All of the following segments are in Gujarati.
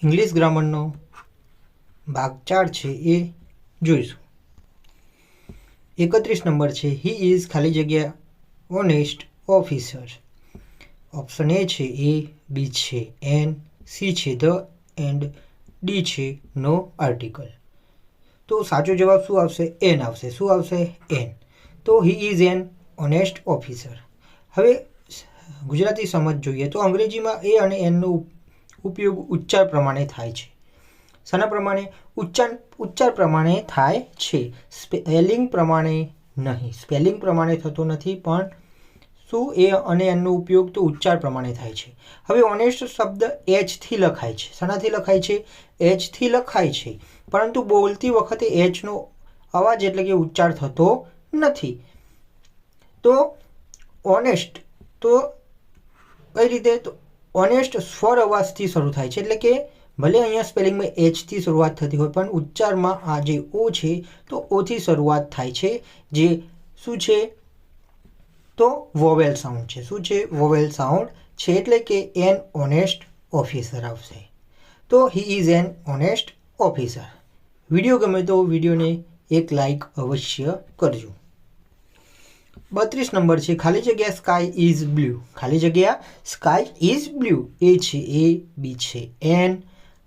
ઇંગ્લિશ ગ્રામરનો ભાગ 4 છે એ જોઈશું. 31 નંબર છે હી ઇઝ ખાલી જગ્યા ઓનેસ્ટ ઓફિસર. ઓપ્શન એ છે એ, બી છે એન, સી છે ધ એન્ડ ડી છે નો આર્ટિકલ. તો સાચો જવાબ શું આવશે? એન આવશે. શું આવશે? એન. તો he is an honest officer. હવે ગુજરાતી સમજ જોઈએ તો અંગ્રેજીમાં એ અને એનનો ઉપયોગ ઉચ્ચાર પ્રમાણે થાય છે. શાના પ્રમાણે? ઉચ્ચાર પ્રમાણે થાય છે, સ્પેલિંગ પ્રમાણે નહીં. સ્પેલિંગ પ્રમાણે થતો નથી, પણ શું એ અને એનનો ઉપયોગ તો ઉચ્ચાર પ્રમાણે થાય છે. હવે ઓનેસ્ટ શબ્દ એચથી લખાય છે. શાનાથી લખાય છે? એચથી લખાય છે, પરંતુ બોલતી વખતે એચનો અવાજ એટલે કે ઉચ્ચાર થતો નથી. તો ઓનેસ્ટ તો કઈ રીતે? તો ઓનેસ્ટ સ્વર અવાજથી શરૂ થાય છે, એટલે કે ભલે અહીંયા સ્પેલિંગમાં એચથી શરૂઆત થતી હોય પણ ઉચ્ચારમાં આ જે ઓ છે તો ઓથી શરૂઆત થાય છે, જે શું છે? તો વોવેલ સાઉન્ડ છે. શું છે? વોવેલ સાઉન્ડ છે, એટલે કે એન ઓનેસ્ટ ઓફિસર આવશે. તો he is an honest officer. Video ગમે તો વિડીયોને એક લાઈક અવશ્ય કરજો. 32 નંબર છે ખાલી જગ્યા સ્કાય ઇઝ બ્લુ. ખાલી જગ્યા સ્કાય ઇઝ બ્લુ. એ છે એ, બી છે એન,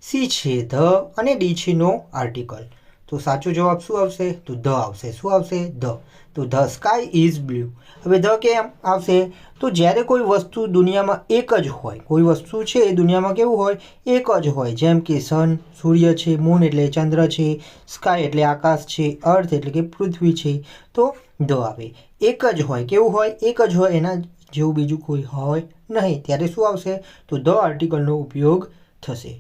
સી છે ધ અને ડી છે નો આર્ટિકલ. તો સાચો જવાબ શું આવશે? તો ધ આવશે. શું આવશે? ધ. તો ધ સ્કાય ઇઝ બ્લુ. હવે ધ કેમ આવશે? તો જ્યારે કોઈ વસ્તુ દુનિયામાં એક જ હોય, કોઈ વસ્તુ છે એ દુનિયામાં કેવું હોય? એક જ હોય. જેમ કે સન સૂર્ય છે, મૂન એટલે ચંદ્ર છે, સ્કાય એટલે આકાશ છે, અર્થ એટલે કે પૃથ્વી છે, તો ધ આવે. એક જ હોય. કેવું હોય? એક જ હોય, એના જેવું બીજું કોઈ હોય નહીં. ત્યારે શું આવશે? તો ધ આર્ટિકલનો ઉપયોગ થશે.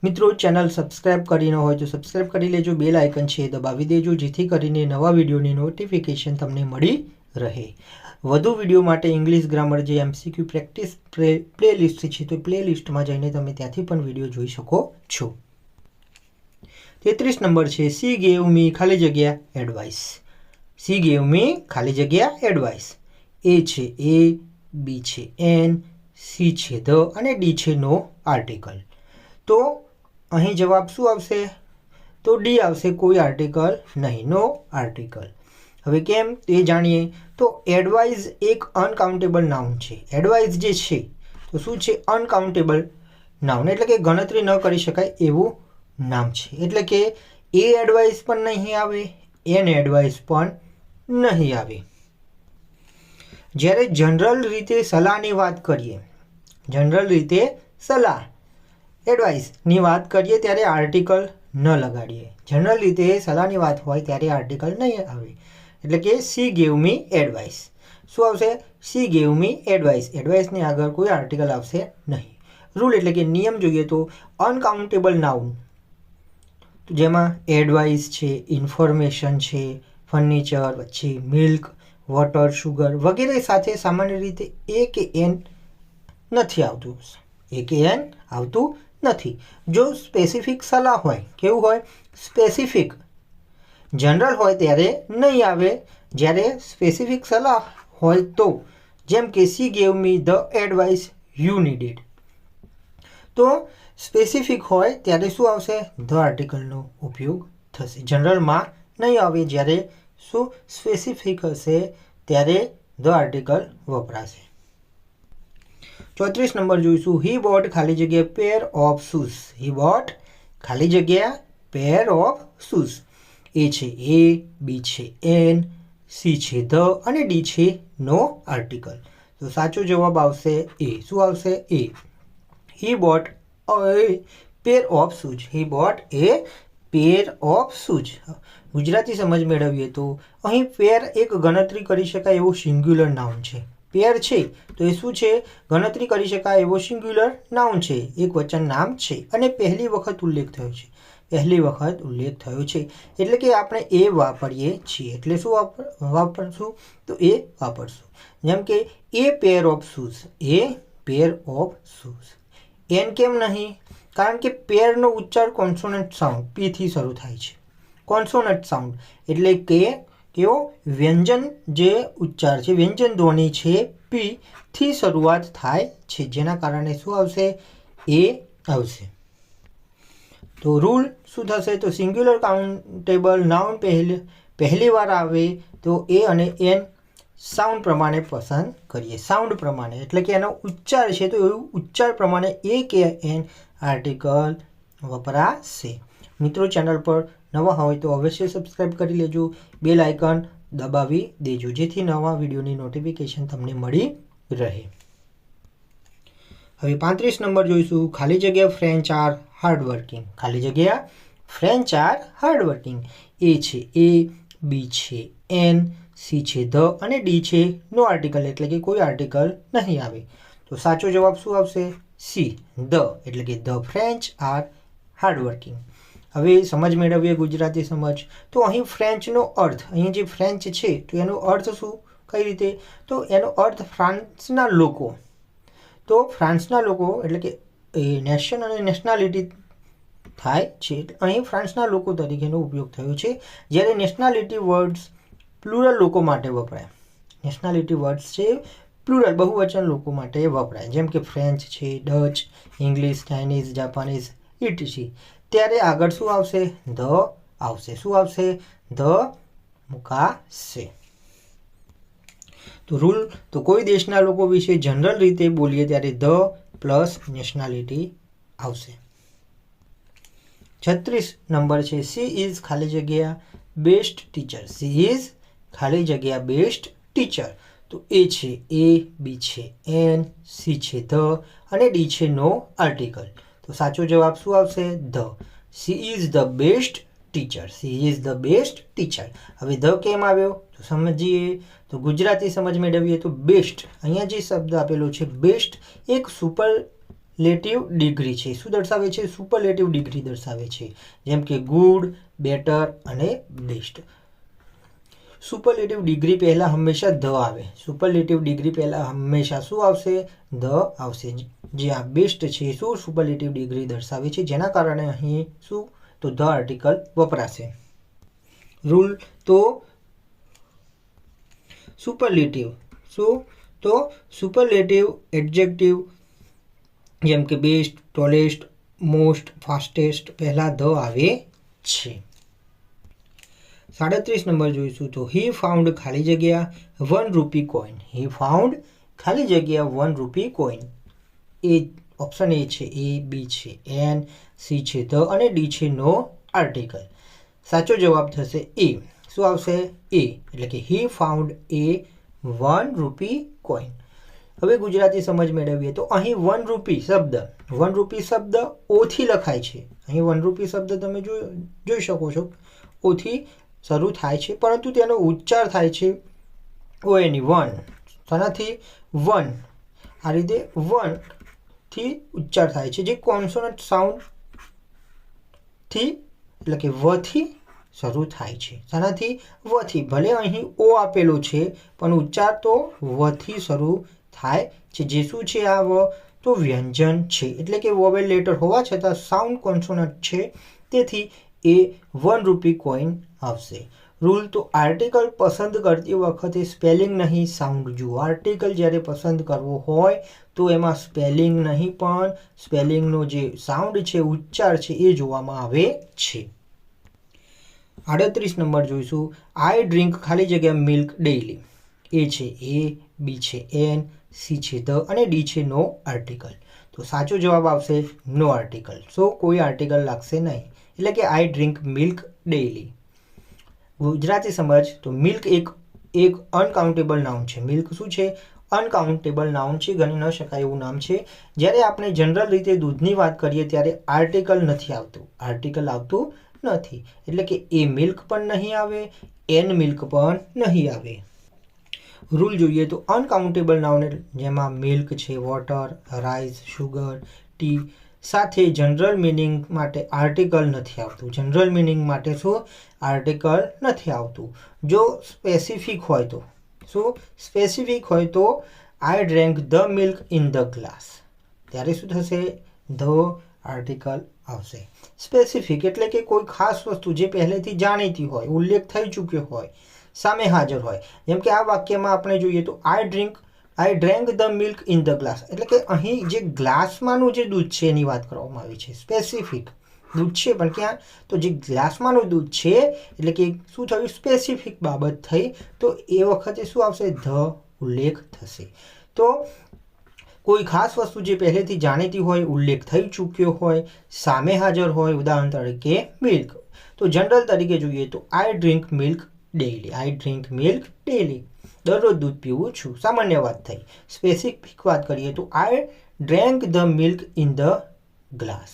મિત્રો, ચેનલ સબસ્ક્રાઈબ કરી ન હોય તો સબસ્ક્રાઈબ કરી લેજો. બેલ આઇકન છે દબાવી દેજો, જેથી કરીને નવા વિડીયોની નોટિફિકેશન તમને મળી રહે. વધુ વિડીયો માટે ઇંગ્લિશ ગ્રામર જે એમસીક્યુ પ્રેક્ટિસ પ્લેલિસ્ટ છે તો પ્લેલિસ્ટમાં જઈને તમે ત્યાંથી પણ વિડીયો જોઈ શકો છો. 33 નંબર છે સી ગેવ મી ખાલી જગ્યા એડવાઇસ. સી ગેવ મી ખાલી જગ્યા એડવાઇસ. એ છે એ, બી છે એન, સી છે ધ અને ડી છે નો આર્ટિકલ. તો અહીં જવાબ શું આવશે? તો ડી આવશે. કોઈ આર્ટિકલ નહીં, નો આર્ટિકલ. હવે કેમ તે જાણીએ. તો એડવાઇઝ એક અનકાઉન્ટેબલ નાઉન છે. એડવાઇઝ જે છે તો શું છે? અનકાઉન્ટેબલ નાઉન, એટલે કે ગણતરી ન કરી શકાય એવું નામ છે. એટલે કે એ એડવાઇસ પણ નહીં આવે, એન એડવાઇસ પણ નહીં આવે. જ્યારે જનરલ રીતે સલાહની વાત કરીએ, જનરલ રીતે સલાહ એડવાઇસની વાત કરીએ ત્યારે આર્ટિકલ ન લગાડીએ. જનરલ રીતે સલાહની વાત હોય ત્યારે આર્ટિકલ નહીં આવે. એટલે કે સી ગેવ મી એડવાઇસ. શું આવશે? She gave me advice. એડવાઇસની આગળ કોઈ આર્ટિકલ આવશે નહીં. રૂલ એટલે કે નિયમ જોઈએ તો અનકાઉન્ટેબલ નાઉન જેમાં એડવાઇસ છે, ઇન્ફોર્મેશન છે, ફર્નિચર, પછી મિલ્ક, વોટર, શુગર વગેરે સાથે સામાન્ય રીતે એ કે એન નથી આવતું. એ કે એન આવતું નથી. જો સ્પેસિફિક સલાહ હોય, કેવું હોય? સ્પેસિફિક. જનરલ હોય ત્યારે નહીં આવે. જ્યારે સ્પેસિફિક સલાહ હોય તો, જેમ કે C gave me the advice you needed. તો સ્પેસિફિક હોય ત્યારે શું આવશે? ધ આર્ટિકલનો ઉપયોગ થશે. જનરલમાં નહીં આવે. જ્યારે શું સ્પેસિફિક હશે ત્યારે ધ આર્ટિકલ વપરાશે. 34 નંબર જોઈશું. હી બોટ ખાલી જગ્યા પેર ઓફ શૂઝ. હી બોટ ખાલી જગ્યા પેર ઓફ શૂઝ. એ છે એ, બી છે એન, સી છે ધ અને ડી છે નો આર્ટિકલ. તો સાચો જવાબ આવશે એ. શું આવશે? A. He bought a pair of shoes. He bought a pair of shoes. Gujarati સમજ મેળવીએ તો અહીં પેર એક ગણતરી કરી શકાય એવો સિંગ્યુલર નાઉન છે. પેર છે તો એ શું છે? ગણતરી કરી શકાય એવો સિંગ્યુલર નાઉન છે, એક વચન નામ છે અને પહેલી વખત ઉલ્લેખ થયો છે. પહેલી વખત ઉલ્લેખ થયો છે એટલે કે આપણે એ વાપરીએ છીએ. એટલે શું વાપરશું? તો એ વાપરશું. જેમ કે a pair of shoes. A pair of shoes. An કેમ નહીં? કારણ કે પેરનો ઉચ્ચાર કોન્સોનન્ટ સાઉન્ડ પીથી શરૂ થાય છે. કોન્સોનન્ટ સાઉન્ડ એટલે કે કેવો? વ્યંજન જે ઉચ્ચાર છે, વ્યંજન ધ્વનિ છે, પી થી શરૂઆત થાય છે, જેના કારણે શું આવશે? એ આવશે. તો રૂલ શું થશે? તો સિંગ્યુલર કાઉન્ટેબલ નાઉન પહેલી વાર આવે તો એ અને એન સાઉન્ડ પ્રમાણે પસંદ કરીએ. સાઉન્ડ પ્રમાણે એટલે કે એનો ઉચ્ચાર છે તો એવું ઉચ્ચાર પ્રમાણે એ કે એન આર્ટિકલ વપરાશે. મિત્રો, ચેનલ પર નવા હોય તો અવશ્ય સબસ્ક્રાઈબ કરી લેજો, બેલ આઇકન દબાવી દેજો જેથી નવા વિડીયોની નોટિફિકેશન તમને મળી રહે. હવે 35 નંબર જોઈશું. ખાલી જગ્યા ફ્રેન્ચ આર હાર્ડવર્કિંગ. ખાલી જગ્યા ફ્રેન્ચ આર હાર્ડવર્કિંગ. એ છે એ, બી છે એન, સી છે ધ અને ડી છે નો આર્ટિકલ એટલે કે કોઈ આર્ટિકલ નહીં આવે. તો સાચો જવાબ શું આવશે? સી, ધ એટલે કે ધ ફ્રેન્ચ આર હાર્ડવર્કિંગ. હવે સમજ મેળવીએ, ગુજરાતી સમજ. તો અહીં ફ્રેન્ચનો અર્થ, અહીં જે ફ્રેન્ચ છે તો એનો અર્થ શું, કઈ રીતે? તો એનો અર્થ ફ્રાન્સના લોકો. તો ફ્રાન્સના લોકો એટલે કે નેશન અને નેશનાલિટી થાય છે. અહીં ફ્રાન્સના લોકો તરીકેનો ઉપયોગ થયો છે, જ્યારે નેશનાલિટી વર્ડ્સ પ્લુરલ લોકો માટે વપરાય. નેશનાલિટી વર્ડ્સ છે પ્લુરલ બહુવચન લોકો માટે વપરાય, જેમ કે ફ્રેન્ચ છે, Dutch, English, Chinese, Japanese etc. ત્યારે આગળ શું આવશે? ધ આવશે. શું આવશે? ધ મુકાશે. તો રૂલ, તો કોઈ દેશના લોકો વિશે જનરલ રીતે બોલીએ ત્યારે ધ પ્લસ નેશનાલિટી આવશે. 36 નંબર છે. સી ઇઝ ખાલી જગ્યા બેસ્ટ ટીચર. સી ઇઝ ખાલી જગ્યા બેસ્ટ ટીચર. તો એ છે એ, બી છે એન, સી છે ધ અને ડી છે નો આર્ટિકલ. તો સાચો જવાબ શું આવશે? The. She is the best teacher. She is the best teacher. હવે ધ કેમ આવ્યો તો સમજીએ. તો ગુજરાતી સમજ મેળવીએ તો બેસ્ટ, અહીંયા જે શબ્દ આપેલો છે બેસ્ટ, એક સુપરલેટિવ ડિગ્રી છે. શું દર્શાવે છે? સુપરલેટિવ ડિગ્રી દર્શાવે છે, જેમ કે ગુડ, બેટર અને બેસ્ટ. સુપરલેટિવ ડિગ્રી પહેલાં હંમેશા ધ આવે. સુપરલેટિવ ડિગ્રી પહેલાં હંમેશા શું આવશે? ધ આવશે. જે આ બેસ્ટ છે શું સુપરલેટિવ ડિગ્રી દર્શાવે છે, જેના કારણે અહીં શું તો ધ આર્ટિકલ વપરાશે. રૂલ, તો સુપરલેટિવ શું તો સુપરલેટિવ એડજેક્ટિવ જેમ કે બેસ્ટ, ટોલેસ્ટ, મોસ્ટ, ફાસ્ટેસ્ટ પહેલાં ધ આવે છે. 37 નંબર જોઈશું. તો હી ફાઉન્ડ ખાલી જગ્યા ₹1 કોઈન. હી ફાઉન્ડ ખાલી જગ્યા ₹1 કોઈન. એ ઓપ્શન એ છે એ, બી છે એન, સી છે ધ અને ડી છે નો આર્ટિકલ. સાચો જવાબ થશે એ. શું આવશે? એ એટલે કે હી ફાઉન્ડ એ ₹1 કોઈન. હવે ગુજરાતી સમજ મેળવીએ તો અહીં ₹1 શબ્દ ઓથી લખાય છે. અહીં ₹1 શબ્દ તમે જોઈ શકો છો, ઓથી શરૂ થાય છે, પરંતુ તેનો ઉચ્ચાર થાય છે ઓએની, વન. તેનાથી વન, આ રીતે વન થી ઉચ્ચાર થાય છે, જે કોન્સોનન્ટ સાઉન્ડ થી એટલે કે વ થી શરૂ થાય છે. તેનાથી વ થી, ભલે અહીં ઓ આપેલો છે પણ ઉચ્ચાર તો વ થી શરૂ થાય છે. જે શું છે આ વ? તો વ્યંજન છે, એટલે કે વોવેલ લેટર હોવા છતાં સાઉન્ડ કોન્સોનન્ટ છે, તેથી એ ₹1 કોઈન આવશે. રૂલ, તો આર્ટિકલ પસંદ કરતી વખતે સ્પેલિંગ નહીં સાઉન્ડ જુઓ. આર્ટિકલ જ્યારે પસંદ કરવો હોય તો એમાં સ્પેલિંગ નહીં પણ સ્પેલિંગનો જે સાઉન્ડ છે, ઉચ્ચાર છે એ જોવામાં આવે છે. 38 નંબર જોઈશું. આઈ ડ્રિંક ખાલી જગ્યા મિલ્ક ડેઇલી. એ છે એ, બી છે એન, સી છે ધ અને ડી છે નો આર્ટિકલ. તો સાચો જવાબ આવશે નો આર્ટિકલ. સો કોઈ આર્ટિકલ લાગશે નહીં, એટલે કે આઈ ડ્રિંક મિલ્ક ડેઇલી. ગુજરાતી સમજ, તો મિલ્ક એક અનકાઉન્ટેબલ નાઉન છે. મિલ્ક શું છે? અનકાઉન્ટેબલ નાઉન છે, ગણી ન શકાય એવું નામ છે. જ્યારે આપણે જનરલ રીતે દૂધની વાત કરીએ ત્યારે આર્ટિકલ નથી આવતું. આર્ટિકલ આવતું નથી, એટલે કે એ મિલ્ક પણ નહીં આવે, એન મિલ્ક પણ નહીં આવે. રૂલ જોઈએ તો અનકાઉન્ટેબલ નાઉન જેમાં મિલ્ક છે, વોટર, રાઈસ, શુગર, ટી સાથે જનરલ મિનિંગ માટે આર્ટિકલ નથી આવતું. જનરલ મિનિંગ માટે શું આર્ટિકલ નથી આવતું. જો સ્પેસિફિક હોય તો શું? સ્પેસિફિક હોય તો I drank the milk in the glass, ત્યારે શું થશે? ધ આર્ટિકલ આવશે. સ્પેસિફિક એટલે કે કોઈ ખાસ વસ્તુ જે પહેલેથી જાણીતી હોય, ઉલ્લેખ થઈ ચૂક્યો હોય, સામે હાજર હોય. જેમ કે આ વાક્યમાં આપણે જોઈએ તો I drank the milk in the glass, એટલે કે અહીં જે ગ્લાસમાંનું જે દૂધ છે એની વાત કરવામાં આવી છે. સ્પેસિફિક દૂધ છે પણ ક્યાં, તો જે ગ્લાસમાંનું દૂધ છે એટલે કે શું થયું, સ્પેસિફિક બાબત થઈ, તો એ વખતે શું આવશે, ધ ઉલ્લેખ થશે. તો કોઈ ખાસ વસ્તુ જે પહેલેથી જાણીતી હોય, ઉલ્લેખ થઈ ચૂક્યો હોય, સામે હાજર હોય, ઉદાહરણ તરીકે મિલ્ક. તો જનરલ તરીકે જોઈએ તો આઈ ડ્રિંક મિલ્ક ડેઇલી, આઈ ડ્રિંક મિલ્ક ડેઇલી, દરરોજ દૂધ પીવું છું, સામાન્ય વાત થઈ. સ્પેસિફિક વાત કરીએ તો I drank the milk in the glass,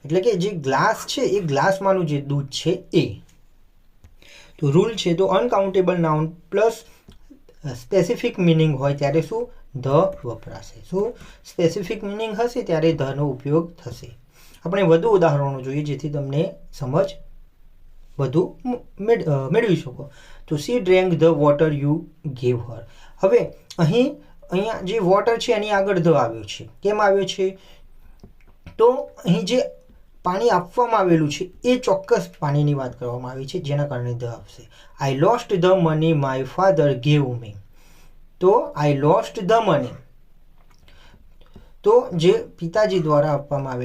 એટલે કે જે ગ્લાસ છે એ ગ્લાસમાંનું જે દૂધ છે એ. તો રૂલ છે તો uncountable noun plus specific meaning હોય ત્યારે શું, ધ વપરાશે. શું સ્પેસિફિક મિનિંગ હશે ત્યારે ધનો ઉપયોગ થશે. આપણે વધુ ઉદાહરણો જોઈએ જેથી તમને સમજ વધુ મેળવી શકો. તો C drank the water you gave હર. હવે અહીંયા જે વોટર છે એની આગળ ધ આવ્યો છે. કેમ આવ્યો છે, તો અહીં જે પાણી આપવામાં આવેલું છે એ ચોક્કસ પાણીની વાત કરવામાં આવી છે જેના કારણે ધ આવશે. I lost the money my father gave મી. તો આઈ લોસ્ટ ધ મની, તો જે પિતાજી દ્વારા આપવામાં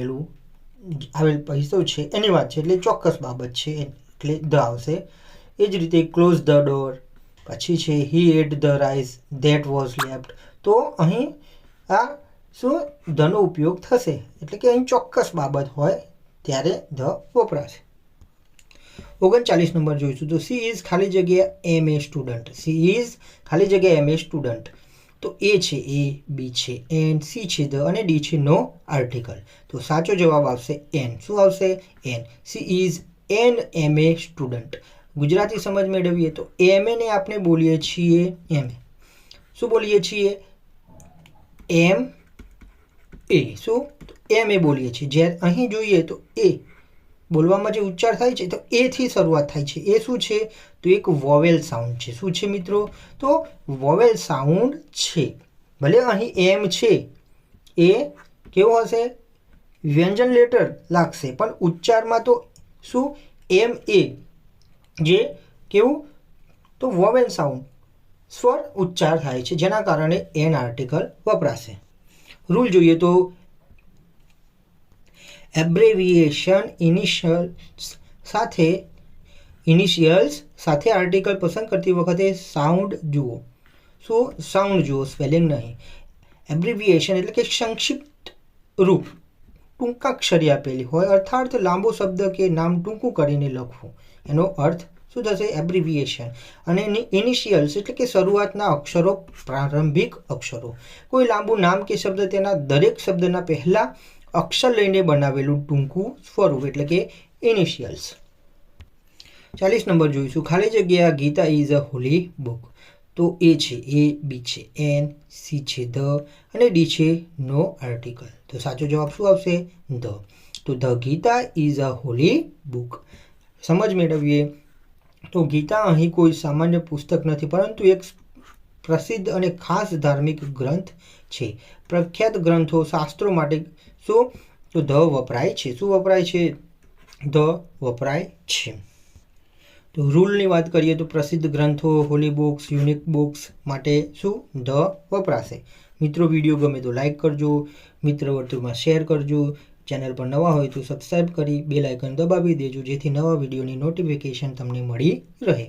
આવેલ પૈસો છે એની વાત છે, એટલે ચોક્કસ બાબત છે એટલે ધ આવશે. એ જ રીતે ક્લોઝ ધ ડોર, પછી છે he ate the rice that was left. તો અહીં આ શું, ધનો ઉપયોગ થશે, એટલે કે અહીં ચોક્કસ બાબત હોય ત્યારે ધ વપરાશે. 39 નંબર જોઈશું. તો સી ઇઝ ખાલી જગ્યા એમ એ સ્ટુડન્ટ. સી ઇઝ ખાલી જગ્યા એમ એ સ્ટુડન્ટ. તો એ છે એ, બી છે એન, સી છે ધ અને ડી છે નો આર્ટિકલ. તો સાચો જવાબ આવશે એન. શું આવશે, an. She is an M A student. Gujarati સમજ મેળવીએ તો એમ એને આપણે બોલીએ છીએ એમ. શું બોલીએ છીએ, એમ એ. શું, એમ એ બોલીએ છીએ. જ્યારે અહીં જોઈએ તો એ બોલવામાં જે ઉચ્ચાર થાય છે તો એથી શરૂઆત થાય છે. એ શું છે, તો એક વોવેલ સાઉન્ડ છે. શું છે મિત્રો, તો વોવેલ સાઉન્ડ છે. ભલે અહીં એમ છે એ કેવો હશે, વ્યંજન લેટર લાગશે, પણ ઉચ્ચારમાં તો શું, એમ એ જે કેવું, તો વોવેલ સાઉન્ડ સ્વર ઉચ્ચાર થાય છે જેના કારણે એન આર્ટિકલ વપરાશે. રૂલ જોઈએ તો એબ્રેવિએશન ઇનિશિયલ્સ સાથે આર્ટિકલ પસંદ કરતી વખતે સાઉન્ડ જુઓ. શું, સાઉન્ડ જુઓ, સ્પેલિંગ નહીં. એબ્રેવિએશન એટલે કે સંક્ષિપ્ત રૂપ, ટૂંકાક્ષરી આપેલી હોય, અર્થાત લાંબો શબ્દ કે નામ ટૂંકું કરીને લખવું, એનો અર્થ શું થશે, એબ્રિવિએશન. અને ઇનિશિયલ્સ એટલે કે શરૂઆતના અક્ષરો, પ્રારંભિક અક્ષરો. કોઈ લાંબુ નામ કે શબ્દ તેના દરેક શબ્દના પહેલા અક્ષર લઈને બનાવેલું ટૂંકું સ્વરૂપ એટલે કે ઇનિશિયલ્સ. 40 નંબર જોઈશું. ખાલી જગ્યા Gita is a holy book. તો એ છે એ, બી છે એન, સી છે ધ અને ડી છે નો આર્ટિકલ. તો સાચો જવાબ શું આવશે, ધ. તો the Gita is a holy book. સમજ મેળવીએ તો ગીતા અહીં કોઈ સામાન્ય પુસ્તક નથી પરંતુ એક પ્રસિદ્ધ અને ખાસ ધાર્મિક ગ્રંથ છે. પ્રખ્યાત ગ્રંથો, શાસ્ત્રો માટે શું, તો ધ વપરાય છે. શું વપરાય છે, ધ વપરાય છે. તો રૂલની વાત કરીએ તો પ્રસિદ્ધ ગ્રંથો, હોલી બુક્સ, યુનિક બુક્સ માટે શું, ધ વપરાશે. મિત્રો વિડીયો ગમે તો લાઈક કરજો, મિત્ર વર્તુળમાં શેર કરજો. ચેનલ પર નવા હોય તો સબસ્ક્રાઈબ કરી બેલ આઇકન દબાવી દેજો જેથી નવા વિડીયોની નોટિફિકેશન તમને મળી રહે.